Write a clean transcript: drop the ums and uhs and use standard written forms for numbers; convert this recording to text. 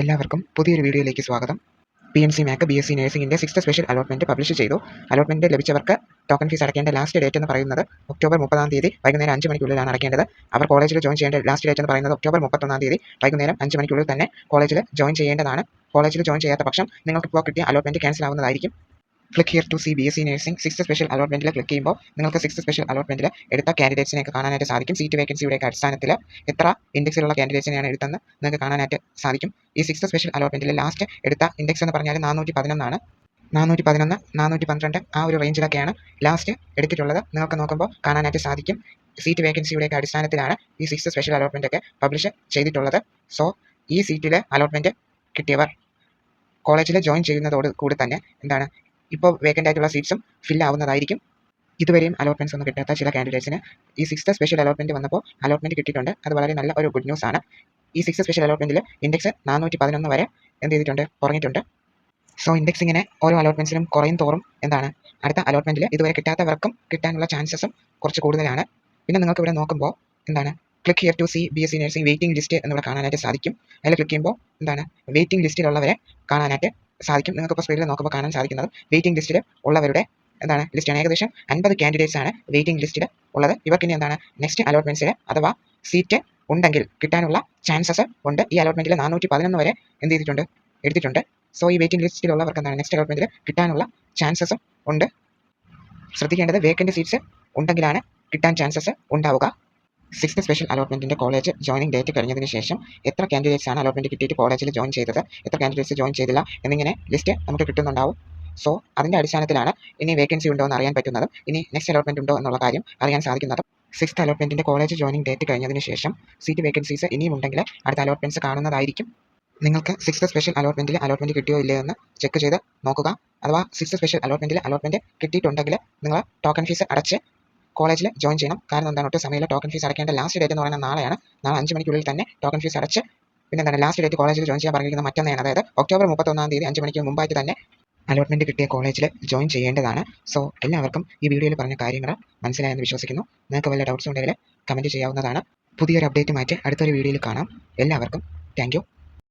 എല്ലാവർക്കും പുതിയൊരു വീഡിയോയിലേക്ക് സ്വാഗതം. PNC Mac BSc നഴ്സിംഗിൻ്റെ 6th special allotment publish ചെയ്തു. അലോട്ട്മെൻറ്റ് ലഭിച്ചവർക്ക് ടോക്കൺ ഫീസ് അടയ്ക്കേണ്ട ലാസ്റ്റ് ഡേറ്റ് എന്ന് പറയുന്നത് ഒക്ടോബർ 30 വൈകുന്നേരം 5 മണിക്കുള്ളിലാണ് അടയ്ക്കേണ്ടത്. അവർ കോളേജിൽ ജോയിൻ ചെയ്യേണ്ട ലാസ്റ്റ് ഡേറ്റ് എന്ന് പറയുന്നത് ഒക്ടോബർ 31 വൈകുന്നേരം 5 മണിക്കുള്ളിൽ തന്നെ കോളേജിൽ ജോയിൻ ചെയ്യേണ്ടതാണ്. കോളേജിൽ ജോയിൻ ചെയ്യാത്ത പക്ഷം നിങ്ങൾക്കിപ്പോൾ കിട്ടിയ അലോട്ട്മെൻറ്റ് ക്യാൻസൽ ആവുന്നതായിരിക്കും. Click here to see BSc nursing 6th special അലോട്ട്മെൻറ്റിൽ ക്ലിക്ക് ചെയ്യുമ്പോൾ നിങ്ങൾക്ക് 6th സ്പെഷ്യൽ അലോട്ട്മെൻറ്റിൽ എടുത്ത കാൻഡിഡേറ്റ്സിനെയൊക്കെ കാണാനായിട്ട് സാധിക്കും. സീറ്റ് വേക്കൻസിയുടെ അടിസ്ഥാനത്തിൽ എത്ര ഇൻഡെക്സിലുള്ള കാൻഡിഡേറ്റ്സിനെയാണ് എടുത്തെന്ന് നിങ്ങൾക്ക് കാണാനായിട്ട് സാധിക്കും. ഈ 6th സ്പെഷ്യൽ അലോട്ട്മെൻറ്റിൽ ലാസ്റ്റ് എടുത്ത ഇൻഡെക്സ് എന്ന് പറഞ്ഞാൽ 411 ആണ്. 411, 412 ആ ഒരു റേഞ്ചിലൊക്കെയാണ് ലാസ്റ്റ് എടുത്തിട്ടുള്ളത്. നിങ്ങൾക്ക് നോക്കുമ്പോൾ കാണാനായിട്ട് സാധിക്കും. സീറ്റ് വേക്കൻസിയുടെ അടിസ്ഥാനത്തിലാണ് ഈ 6th സ്പെഷ്യൽ അലോട്ട്മെൻ്റ് ഒക്കെ പബ്ലിഷ് ചെയ്തിട്ടുള്ളത്. സോ ഈ സീറ്റിൽ അലോട്ട്മെൻറ്റ് കിട്ടിയവർ കോളേജിൽ ജോയിൻ ചെയ്യുന്നതോട് കൂടി തന്നെ ഇപ്പോൾ വേക്കൻ്റ് ആയിട്ടുള്ള സീറ്റ്സും ഫില്ലാവുന്നതായിരിക്കും. ഇതുവരെയും അലോട്ട്മെൻറ്റ്സ് ഒന്നും കിട്ടാത്ത ചില കാൻഡിഡേറ്റ്സിന് ഈ 6th സ്പെഷ്യൽ അലോട്ട്മെൻറ്റ് വന്നപ്പോൾ അലോട്ട്മെൻറ്റ് കിട്ടിയിട്ടുണ്ട്. അത് വളരെ നല്ല ഒരു ഗുഡ് ന്യൂസ് ആണ്. ഈ 6th സ്പെഷ്യൽ അലോട്ട്മെൻറ്റിൽ ഇൻഡെക്സ് 411 വരെ കുറഞ്ഞിട്ടുണ്ട്. സോ ഇൻഡെക്സ് ഇങ്ങനെ ഓരോ അലോട്ട്മെൻറ്റ്സിനും കുറയും തോറും അടുത്ത അലോട്ട്മെൻറ്റിൽ ഇതുവരെ കിട്ടാത്തവർക്കും കിട്ടാനുള്ള ചാൻസസും കുറച്ച് കൂടുതലാണ്. പിന്നെ നിങ്ങൾക്ക് ഇവിടെ നോക്കുമ്പോൾ click here to see BSc nursing waiting list എന്നിവിടെ കാണാനായിട്ട് സാധിക്കും. അതിൽ ക്ലിക്ക് ചെയ്യുമ്പോൾ വെയിറ്റിംഗ് ലിസ്റ്റിലുള്ളവരെ കാണാനായിട്ട് സാധിക്കും. നിങ്ങൾക്കിപ്പോൾ സ്ക്രീനിൽ നോക്കുമ്പോൾ കാണാൻ സാധിക്കുന്നത് വെയിറ്റിംഗ് ലിസ്റ്റിൽ ഉള്ളവരുടെ ലിസ്റ്റാണ്. ഏകദേശം 50 കാൻഡിഡേറ്റ്സ് ആണ് വെയിറ്റിംഗ് ലിസ്റ്റിൽ ഉള്ളത്. ഇവർക്ക് ഇനി നെക്സ്റ്റ് അലോട്ട്മെൻറ്റ്സിൽ അഥവാ സീറ്റ് ഉണ്ടെങ്കിൽ കിട്ടാനുള്ള ചാൻസസ് ഉണ്ട്. ഈ അലോട്ട്മെൻറ്റിൽ 411 വരെ എടുത്തിട്ടുണ്ട്. സോ ഈ വെയിറ്റിംഗ് ലിസ്റ്റിലുള്ളവർക്ക് നെക്സ്റ്റ് അലോട്ട്മെൻറ്റിൽ കിട്ടാനുള്ള ചാൻസസും ഉണ്ട്. ശ്രദ്ധിക്കേണ്ടത് വേക്കൻറ്റ് സീറ്റ്സ് ഉണ്ടെങ്കിലാണ് കിട്ടാൻ ചാൻസസ് ഉണ്ടാവുക. 6th സ്പെഷ്യൽ അലോട്ട്മെൻറ്റിൻ്റെ കോളേജ് ജോയിനിങ് ഡേറ്റ് കഴിഞ്ഞതിന് ശേഷം എത്ര കാൻഡിഡേറ്റ്സ് ആണ് അലോട്ട്മെൻറ്റ് കിട്ടിയിട്ട് കോളേജിൽ ജോയിൻ ചെയ്തത്, എത്ര കാൻഡിഡേറ്റ്സ് ജോയിൻ ചെയ്തില്ല എന്നിങ്ങനെ ലിസ്റ്റ് നമുക്ക് കിട്ടുന്നുണ്ടാവും. സോ അതിൻ്റെ അടിസ്ഥാനത്തിലാണ് ഇനി വേക്കൻസി ഉണ്ടോ എന്ന് അറിയാൻ പറ്റുന്നതും ഇനി നെക്സ്റ്റ് അലോട്ട്മെൻറ്റ് ഉണ്ടോ എന്നുള്ള കാര്യം അറിയാൻ സാധിക്കുന്നതും. 6th അലോട്ട്മെൻറ്റിൻ്റെ കോളേജ് ജോയിനിങ് ഡേറ്റ് കഴിഞ്ഞതിന് ശേഷം സീറ്റ് വേക്കൻസീസ് ഇനിയും ഉണ്ടെങ്കിൽ അടുത്ത അലോട്ട്മെൻറ്റ്സ് കാണുന്നതായിരിക്കും. നിങ്ങൾക്ക് 6th സ്പെഷ്യൽ അലോട്ട്മെൻറ്റിൽ അലോട്ട്മെൻറ്റ് കിട്ടിയോ ഇല്ലയോ എന്ന് ചെക്ക് ചെയ്ത് നോക്കുക. അഥവാ 6th സ്പെഷ്യൽ അലോട്ട്മെൻറ്റിൽ അലോട്ട്മെൻറ്റ് കിട്ടിയിട്ടുണ്ടെങ്കിൽ നിങ്ങൾ ടോക്കൺ ഫീസ് അടച്ച് കോളേജിൽ ജോയിൻ ചെയ്യണം. കാരണം ഒട്ടും സമയമില്ല. ടോക്കൺ ഫീസ് അടയ്ക്കേണ്ട ലാസ്റ്റ് ഡേറ്റ് എന്ന് പറയുന്നത് നാളെയാണ്. നാളെ 5 മണിക്കുള്ളിൽ തന്നെ ടോക്കൺ ഫീസ് അടച്ച് പിന്നെ ലാസ്റ്റ് ഡേറ്റ് കോളേജിൽ ജോയിൻ ചെയ്യാൻ പറഞ്ഞിരിക്കുന്നത് മറ്റന്നാണ്. അതായത് ഒക്ടോബർ 31 5 മണിക്ക് മുമ്പായിട്ട് തന്നെ അലോട്ട്മെൻറ്റ് കിട്ടിയ കോളേജിൽ ജോയിൻ ചെയ്യേണ്ടതാണ്. സോ എല്ലാവർക്കും ഈ വീഡിയോയിൽ പറഞ്ഞ കാര്യങ്ങൾ മനസ്സിലായെന്ന് വിശ്വസിക്കുന്നു. നിങ്ങൾക്ക് വല്ല ഡൗട്ട്സ് ഉണ്ടെങ്കിൽ കമൻറ്റ് ചെയ്യാവുന്നതാണ്. പുതിയൊരു അപ്ഡേറ്റുമായിട്ട് അടുത്തൊരു വീഡിയോയിൽ കാണാം. എല്ലാവർക്കും താങ്ക് യു.